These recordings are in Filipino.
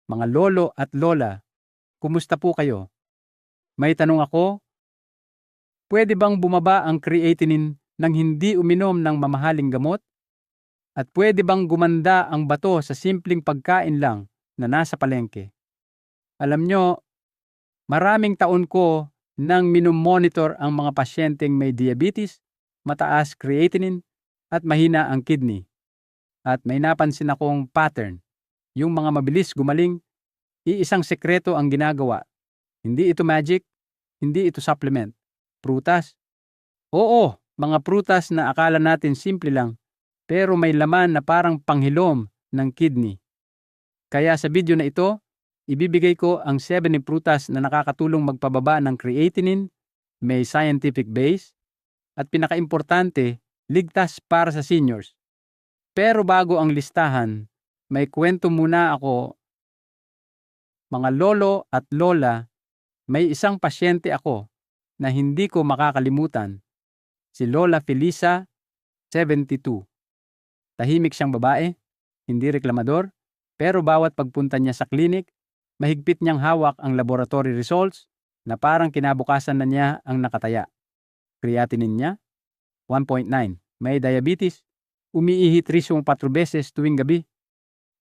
Mga lolo at lola, kumusta po kayo? May tanong ako, pwede bang bumaba ang creatinine nang hindi uminom ng mamahaling gamot? At pwede bang gumanda ang bato sa simpleng pagkain lang na nasa palengke? Alam nyo, maraming taon ko nang minumonitor ang mga pasyenteng may diabetes, mataas creatinine, at mahina ang kidney. At may napansin akong pattern. Yung mga mabilis gumaling, iisang sekreto ang ginagawa. Hindi ito magic, hindi ito supplement. Prutas. Oo, mga prutas na akala natin simple lang, pero may laman na parang panghilom ng kidney. Kaya sa video na ito, ibibigay ko ang 7 prutas na nakakatulong magpababa ng creatinine, may scientific base, at pinakaimportante, ligtas para sa seniors. Pero bago ang listahan, may kwento muna ako. Mga lolo at lola, may isang pasyente ako na hindi ko makakalimutan. Si Lola Felisa, 72. Tahimik siyang babae, hindi reklamador, pero bawat pagpunta niya sa klinik, mahigpit niyang hawak ang laboratory results na parang kinabukasan na niya ang nakataya. Creatinine niya, 1.9. May diabetes, umiihi 3 o 4 beses tuwing gabi.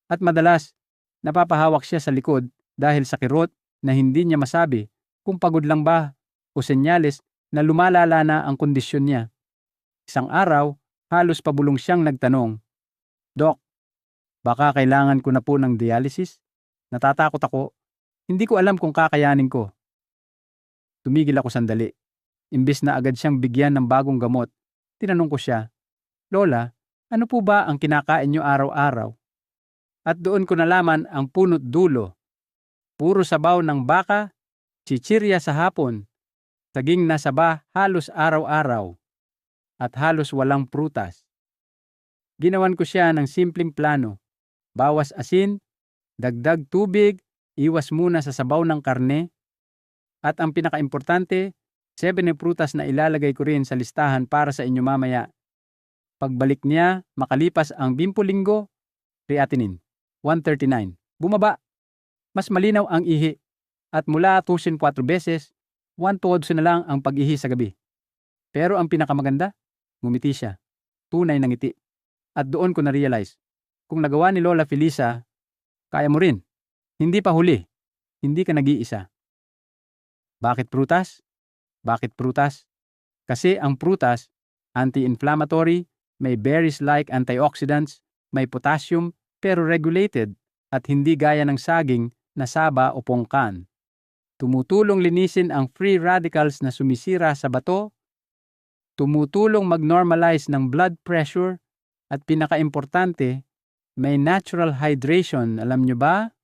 At madalas, napapahawak siya sa likod dahil sa kirot na hindi niya masabi kung pagod lang ba o senyales na lumalala na ang kondisyon niya. Isang araw, halos pabulong siyang nagtanong, "Dok, baka kailangan ko na po ng dialysis? Natatakot ako. Hindi ko alam kung kakayanin ko." Tumigil ako sandali. Imbes na agad siyang bigyan ng bagong gamot, tinanong ko siya, "Lola, ano po ba ang kinakain niyo araw-araw?" At doon ko nalaman ang punot dulo. Puro sabaw ng baka, chichirya sa hapon, saging na saba halos araw-araw, at halos walang prutas. Ginawan ko siya ng simpleng plano. Bawas asin, dagdag tubig, iwas muna sa sabaw ng karne, at ang pinakaimportante, 7 prutas na ilalagay ko rin sa listahan para sa inyo mamaya. Pagbalik niya, makalipas ang 10 linggo, creatinine, 139. Bumaba. Mas malinaw ang ihi. At mula 204 beses, 1/2 na lang ang pag-ihi sa gabi. Pero ang pinakamaganda, ngumiti siya. Tunay na ngiti. At doon ko na-realize, kung nagawa ni Lola Felisa, kaya mo rin. Hindi pa huli. Hindi ka nag-iisa. Bakit prutas? Bakit prutas? Kasi ang prutas, anti-inflammatory, may berries-like antioxidants, may potassium, pero regulated at hindi gaya ng saging na saba o pongkan. Tumutulong linisin ang free radicals na sumisira sa bato, tumutulong mag-normalize ng blood pressure, at pinakaimportante, may natural hydration. Alam nyo ba?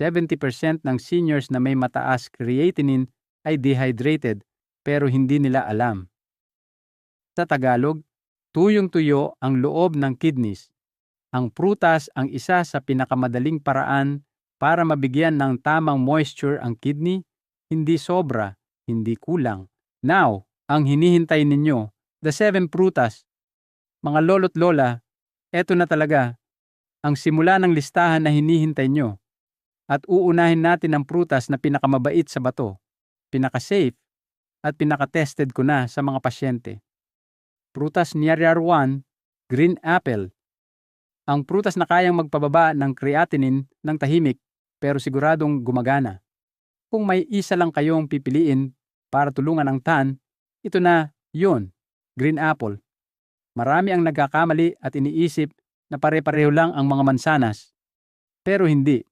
70% ng seniors na may mataas creatinine ay dehydrated pero hindi nila alam. Sa Tagalog, tuyong-tuyo ang loob ng kidneys. Ang prutas ang isa sa pinakamadaling paraan para mabigyan ng tamang moisture ang kidney, hindi sobra, hindi kulang. Now, ang hinihintay ninyo, the 7 prutas. Mga lolo't lola, eto na talaga, ang simula ng listahan na hinihintay nyo. At uunahin natin ang prutas na pinakamabait sa bato, pinaka-safe, at pinaka-tested ko na sa mga pasyente. Prutas Nyar-1, green apple. Ang prutas na kayang magpababa ng creatinine ng tahimik pero siguradong gumagana. Kung may isa lang kayong pipiliin para tulungan ang tan, ito na yun, green apple. Marami ang nagkakamali at iniisip na pare-pareho lang ang mga mansanas. Pero hindi.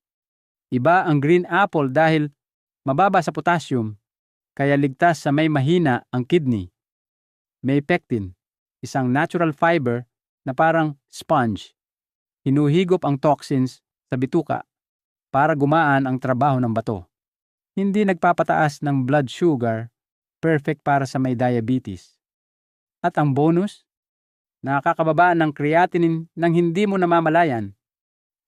Iba ang green apple dahil mababa sa potassium, kaya ligtas sa may mahina ang kidney. May pectin, isang natural fiber na parang sponge. Hinuhigop ang toxins sa bituka para gumaan ang trabaho ng bato. Hindi nagpapataas ng blood sugar, perfect para sa may diabetes. At ang bonus, nakakababa ng creatinine nang hindi mo namamalayan.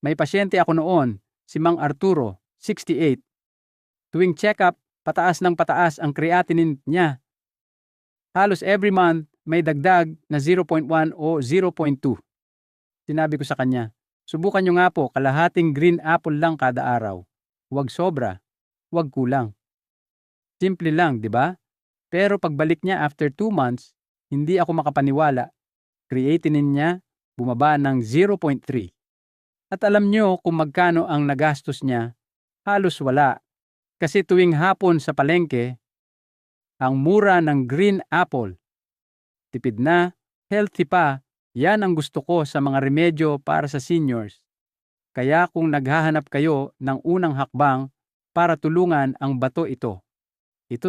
May pasyente ako noon, si Mang Arturo, 68. Tuwing check-up, pataas ng pataas ang creatinine niya. Halos every month, may dagdag na 0.1 o 0.2. Sinabi ko sa kanya, Subukan nyo nga po kalahating green apple lang kada araw. Huwag sobra, huwag kulang. Simple lang, di ba? Pero pagbalik niya after 2 months, hindi ako makapaniwala. Creatinine niya bumaba ng 0.3. At alam nyo kung magkano ang nagastos niya? Halos wala. Kasi tuwing hapon sa palengke, ang mura ng green apple. Tipid na, healthy pa, yan ang gusto ko sa mga remedyo para sa seniors. Kaya kung naghahanap kayo ng unang hakbang para tulungan ang bato ito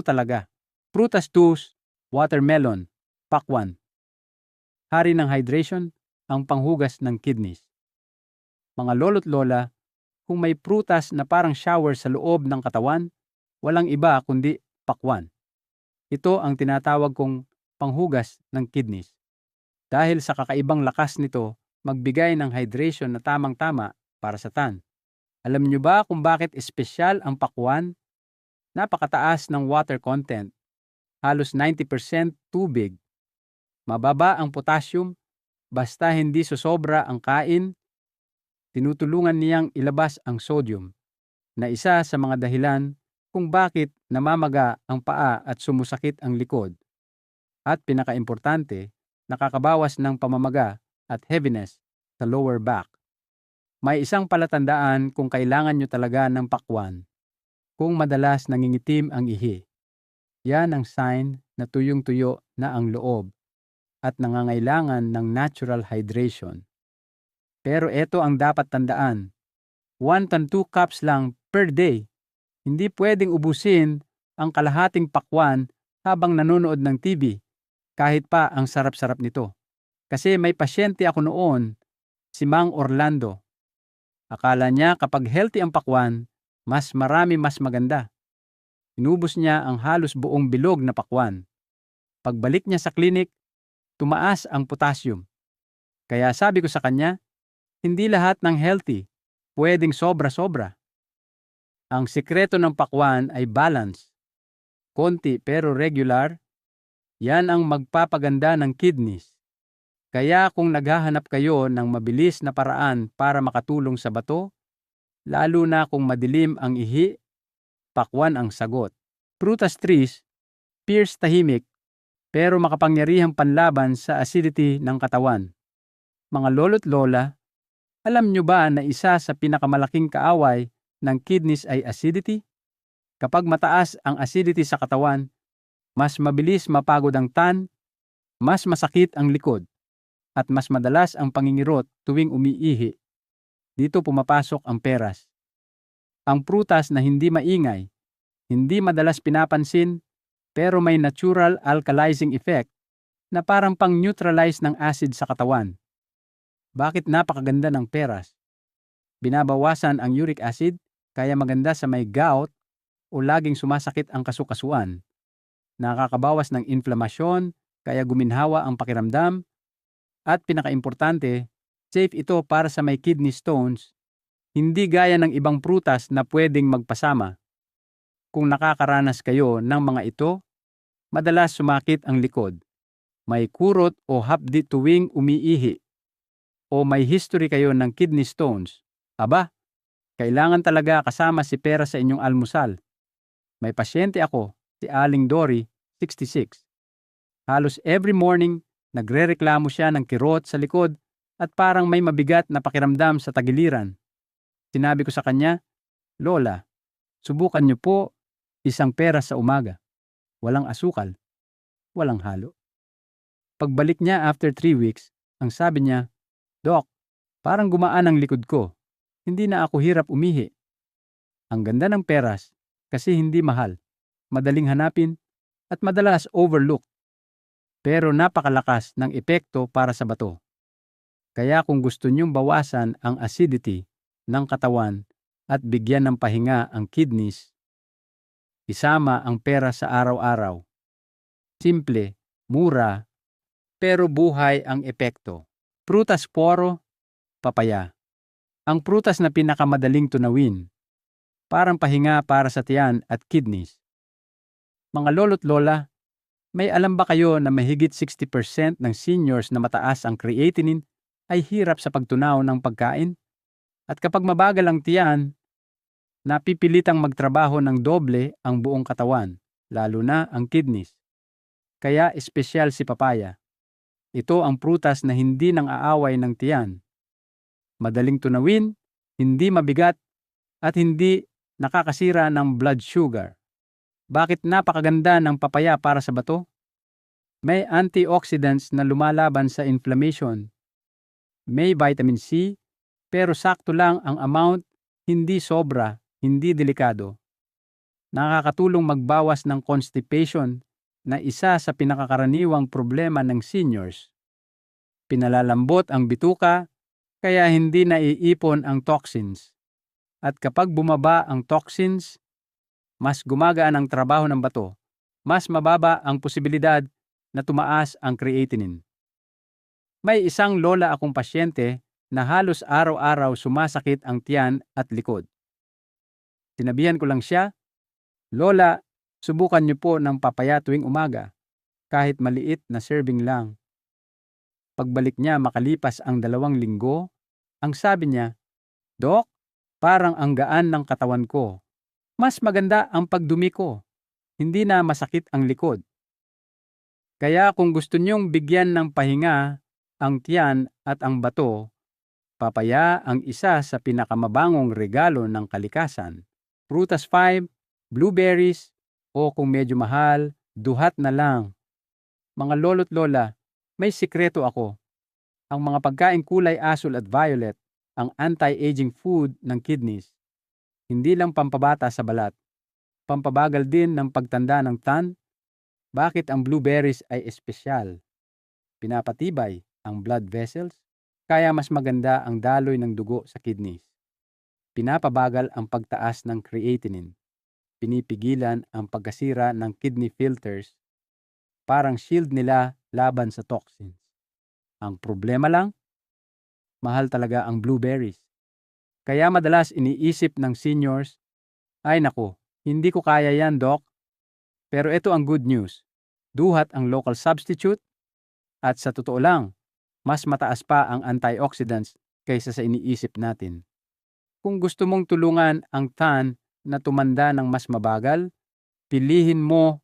talaga. Prutas juice, watermelon, pakwan. Hari ng hydration, ang panghugas ng kidneys. Mga lolo't lola, kung may prutas na parang shower sa loob ng katawan, walang iba kundi pakwan. Ito ang tinatawag kong panghugas ng kidneys. Dahil sa kakaibang lakas nito, magbigay ng hydration na tamang-tama para sa tan. Alam nyo ba kung bakit espesyal ang pakwan? Napakataas ng water content. Halos 90% tubig. Mababa ang potassium, basta hindi sosobra ang kain. Tinutulungan niyang ilabas ang sodium, na isa sa mga dahilan kung bakit namamaga ang paa at sumusakit ang likod. At pinakaimportante, nakakabawas ng pamamaga at heaviness sa lower back. May isang palatandaan kung kailangan nyo talaga ng pakwan. Kung madalas nangingitim ang ihi. Yan ang sign na tuyong-tuyo na ang loob at nangangailangan ng natural hydration. Pero ito ang dapat tandaan. 1 to 2 cups lang per day. Hindi pwedeng ubusin ang kalahating pakwan habang nanonood ng TV, kahit pa ang sarap-sarap nito. Kasi may pasyente ako noon, si Mang Orlando. Akala niya kapag healthy ang pakwan, mas marami mas maganda. Inubos niya ang halos buong bilog na pakwan. Pagbalik niya sa klinik, tumaas ang potassium. Kaya sabi ko sa kanya, hindi lahat ng healthy pwedeng sobra-sobra. Ang sikreto ng pakwan ay balance. Konti pero regular, yan ang magpapaganda ng kidneys. Kaya kung naghahanap kayo ng mabilis na paraan para makatulong sa bato, lalo na kung madilim ang ihi, pakwan ang sagot. Prutas trees, pears tahimik, pero makapangyarihang panlaban sa acidity ng katawan. Mga lolo't lola, alam nyo ba na isa sa pinakamalaking kaaway ng kidneys ay acidity? Kapag mataas ang acidity sa katawan, mas mabilis mapagod ang tan, mas masakit ang likod, at mas madalas ang pangingirot tuwing umiihi. Dito pumapasok ang peras. Ang prutas na hindi maingay, hindi madalas pinapansin, pero may natural alkalizing effect na parang pang-neutralize ng acid sa katawan. Bakit napakaganda ng peras? Binabawasan ang uric acid, kaya maganda sa may gout o laging sumasakit ang kasukasuan. Nakakabawas ng inflamasyon, kaya guminhawa ang pakiramdam. At pinakaimportante, safe ito para sa may kidney stones, hindi gaya ng ibang prutas na pwedeng magpasama. Kung nakakaranas kayo ng mga ito, madalas sumakit ang likod, may kurot o hapdi tuwing umiihi, o may history kayo ng kidney stones, aba, kailangan talaga kasama si pera sa inyong almusal. May pasyente ako, si Aling Dory, 66. Halos every morning, nagrereklamo siya ng kirot sa likod at parang may mabigat na pakiramdam sa tagiliran. Sinabi ko sa kanya, Lola, subukan niyo po isang pera sa umaga. Walang asukal, walang halo. Pagbalik niya after 3 weeks, ang sabi niya, Doc, parang gumaan ang likod ko. Hindi na ako hirap umihi. Ang ganda ng peras kasi hindi mahal, madaling hanapin, at madalas overlooked. Pero napakalakas ng epekto para sa bato. Kaya kung gusto niyong bawasan ang acidity ng katawan at bigyan ng pahinga ang kidneys, isama ang pera sa araw-araw. Simple, mura, pero buhay ang epekto. Prutas poro, papaya. Ang prutas na pinakamadaling tunawin. Parang pahinga para sa tiyan at kidneys. Mga lolo't lola, may alam ba kayo na mahigit 60% ng seniors na mataas ang creatinine ay hirap sa pagtunaw ng pagkain? At kapag mabagal ang tiyan, napipilitang magtrabaho ng doble ang buong katawan, lalo na ang kidneys. Kaya espesyal si papaya. Ito ang prutas na hindi nang aaway ng tiyan. Madaling tunawin, hindi mabigat, at hindi nakakasira ng blood sugar. Bakit napakaganda ng papaya para sa bato? May antioxidants na lumalaban sa inflammation. May vitamin C, pero sakto lang ang amount, hindi sobra, hindi delikado. Nakakatulong magbawas ng constipation na isa sa pinakakaraniwang problema ng seniors. Pinalalambot ang bituka, kaya hindi naiipon ang toxins. At kapag bumaba ang toxins, mas gumagaan ang trabaho ng bato. Mas mababa ang posibilidad na tumaas ang creatinine. May isang lola akong pasyente na halos araw-araw sumasakit ang tiyan at likod. Sinabihan ko lang siya, "Lola, subukan niyo po ng papaya tuwing umaga, kahit maliit na serving lang." Pagbalik niya makalipas ang 2 linggo, ang sabi niya, "Dok, parang ang gaan ng katawan ko. Mas maganda ang pagdumi ko. Hindi na masakit ang likod." Kaya kung gusto niyong bigyan ng pahinga ang tiyan at ang bato, papaya ang isa sa pinakamabangong regalo ng kalikasan. Prutas 5, blueberries, o kung medyo mahal, duhat na lang. Mga lolo't lola, may sikreto ako. Ang mga pagkaing kulay asul at violet, ang anti-aging food ng kidneys. Hindi lang pampabata sa balat, pampabagal din ng pagtanda ng tan. Bakit ang blueberries ay espesyal? Pinapatibay ang blood vessels, kaya mas maganda ang daloy ng dugo sa kidneys. Pinapabagal ang pagtaas ng creatinine. Pinipigilan ang pagkasira ng kidney filters, parang shield nila laban sa toxins. Ang problema lang, mahal talaga ang blueberries. Kaya madalas iniisip ng seniors, "Ay nako, hindi ko kaya yan, Doc." Pero ito ang good news. Duhat ang local substitute, at sa totoo lang, mas mataas pa ang antioxidants kaysa sa iniisip natin. Kung gusto mong tulungan ang tan na tumanda ng mas mabagal, pilihin mo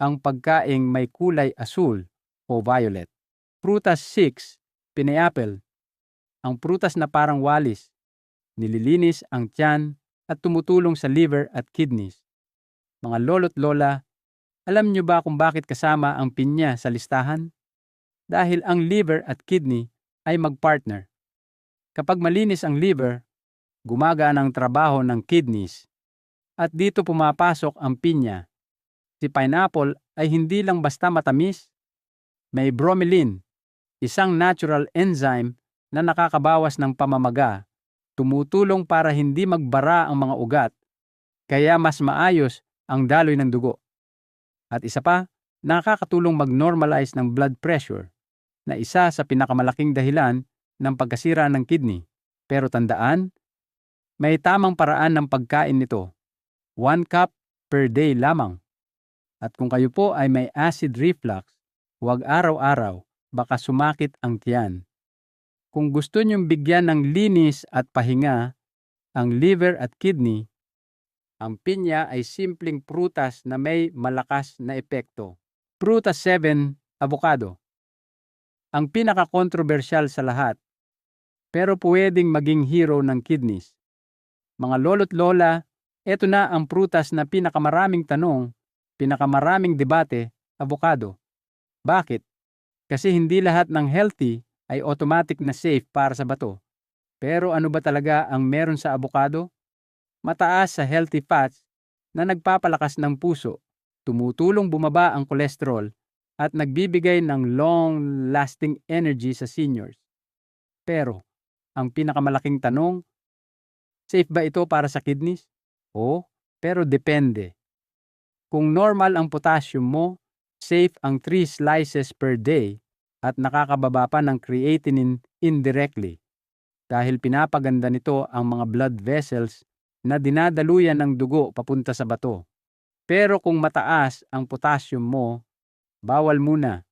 ang pagkaing may kulay asul o violet. Prutas 6, pineapple. Ang prutas na parang walis, nililinis ang tiyan at tumutulong sa liver at kidneys. Mga lolo't lola, alam niyo ba kung bakit kasama ang pinya sa listahan? Dahil ang liver at kidney ay magpartner. Kapag malinis ang liver, gumagaan ang trabaho ng kidneys. At dito pumapasok ang pinya. Si pineapple ay hindi lang basta matamis. May bromelain, isang natural enzyme na nakakabawas ng pamamaga. Tumutulong para hindi magbara ang mga ugat, kaya mas maayos ang daloy ng dugo. At isa pa, nakakatulong mag-normalize ng blood pressure, na isa sa pinakamalaking dahilan ng pagkasira ng kidney. Pero tandaan, may tamang paraan ng pagkain nito. 1 cup per day lamang. At kung kayo po ay may acid reflux, huwag araw-araw, baka sumakit ang tiyan. Kung gusto niyong bigyan ng linis at pahinga ang liver at kidney, ang pinya ay simpleng prutas na may malakas na epekto. Prutas 7, avocado. Ang pinaka-controversial sa lahat, pero pwedeng maging hero ng kidneys. Mga lolo't lola, eto na ang prutas na pinakamaraming tanong, pinakamaraming debate, avocado. Bakit? Kasi hindi lahat ng healthy ay automatic na safe para sa bato. Pero ano ba talaga ang meron sa avocado? Mataas sa healthy fats na nagpapalakas ng puso, tumutulong bumaba ang cholesterol, at nagbibigay ng long-lasting energy sa seniors. Pero, ang pinakamalaking tanong, safe ba ito para sa kidneys? Oo, pero depende. Kung normal ang potassium mo, safe ang 3 slices per day at nakakababa pa ng creatinine indirectly dahil pinapaganda nito ang mga blood vessels na dinadaluyan ng dugo papunta sa bato. Pero kung mataas ang potassium mo, bawal muna.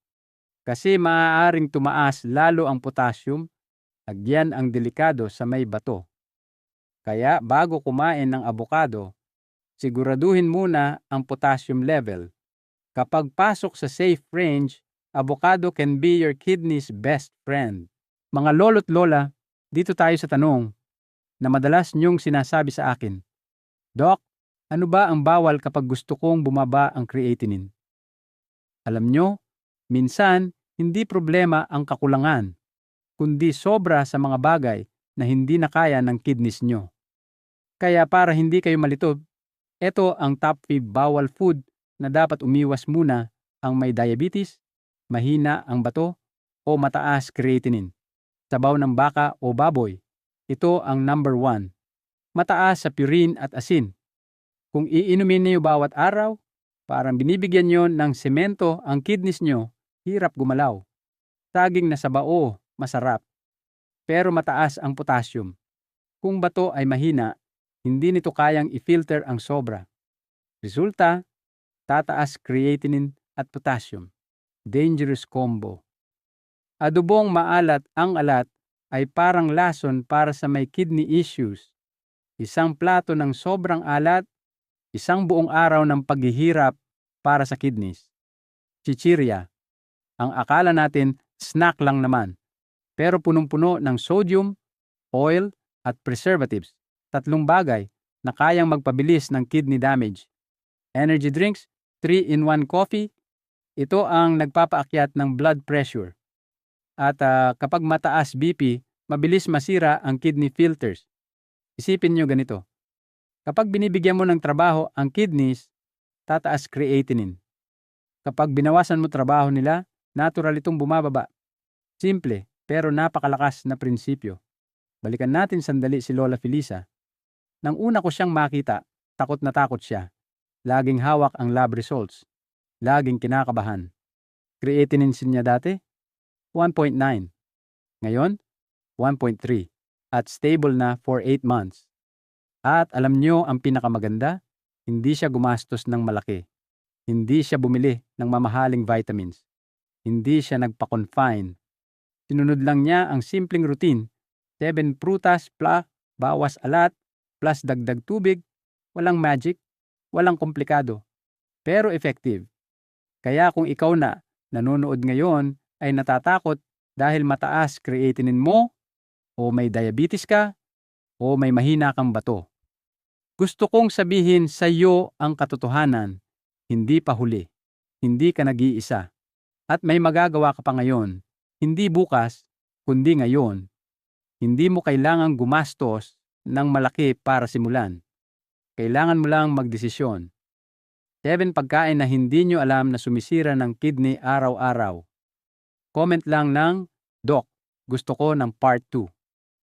Kasi maaaring tumaas lalo ang potassium, agyan ang delikado sa may bato. Kaya bago kumain ng abokado, siguraduhin muna ang potassium level. Kapag pasok sa safe range, avocado can be your kidney's best friend. Mga lolo't lola, dito tayo sa tanong na madalas niyong sinasabi sa akin, Doc, ano ba ang bawal kapag gusto kong bumaba ang creatinine? Alam nyo, minsan hindi problema ang kakulangan, kundi sobra sa mga bagay na hindi na kaya ng kidneys nyo. Kaya para hindi kayo malito, ito ang top 5 bawal food na dapat umiwas muna ang may diabetes, mahina ang bato, o mataas creatinine. Sabaw ng baka o baboy. Ito ang number 1. Mataas sa purine at asin. Kung iinumin niyo bawat araw, parang binibigyan niyo ng semento ang kidneys niyo, hirap gumalaw. Saging na sabao, masarap. Pero mataas ang potassium. Kung bato ay mahina, hindi nito kayang i-filter ang sobra. Resulta, tataas creatinine at potassium. Dangerous combo. Adobong maalat ang alat ay parang lason para sa may kidney issues. Isang plato ng sobrang alat, isang buong araw ng paghihirap para sa kidneys. Chichirya. Ang akala natin snack lang naman, pero punong-puno ng sodium, oil, at preservatives. 3 bagay na kayang magpabilis ng kidney damage. Energy drinks, 3-in-1 coffee, ito ang nagpapaakyat ng blood pressure. At kapag mataas BP, mabilis masira ang kidney filters. Isipin nyo ganito. Kapag binibigyan mo ng trabaho ang kidneys, tataas creatinine. Kapag binawasan mo trabaho nila, natural itong bumababa. Simple, pero napakalakas na prinsipyo. Balikan natin sandali si Lola Felisa. Nang una ko siyang makita, takot na takot siya. Laging hawak ang lab results. Laging kinakabahan. Creatinine niya dati, 1.9. Ngayon, 1.3. At stable na for 8 months. At alam nyo ang pinakamaganda? Hindi siya gumastos ng malaki. Hindi siya bumili ng mamahaling vitamins. Hindi siya nagpa-confine. Sinunod lang niya ang simpleng routine. 7 prutas, bawas alat, plus dagdag tubig. Walang magic, walang komplikado. Pero effective. Kaya kung ikaw na nanonood ngayon ay natatakot dahil mataas creatinine mo, o may diabetes ka, o may mahina kang bato. Gusto kong sabihin sa iyo ang katotohanan, hindi pa huli, hindi ka nag-iisa, at may magagawa ka pa ngayon, hindi bukas, kundi ngayon. Hindi mo kailangang gumastos ng malaki para simulan. Kailangan mo lang magdesisyon. 7 pagkain na hindi nyo alam na sumisira ng kidney araw-araw. Comment lang ng, Doc, gusto ko ng part 2.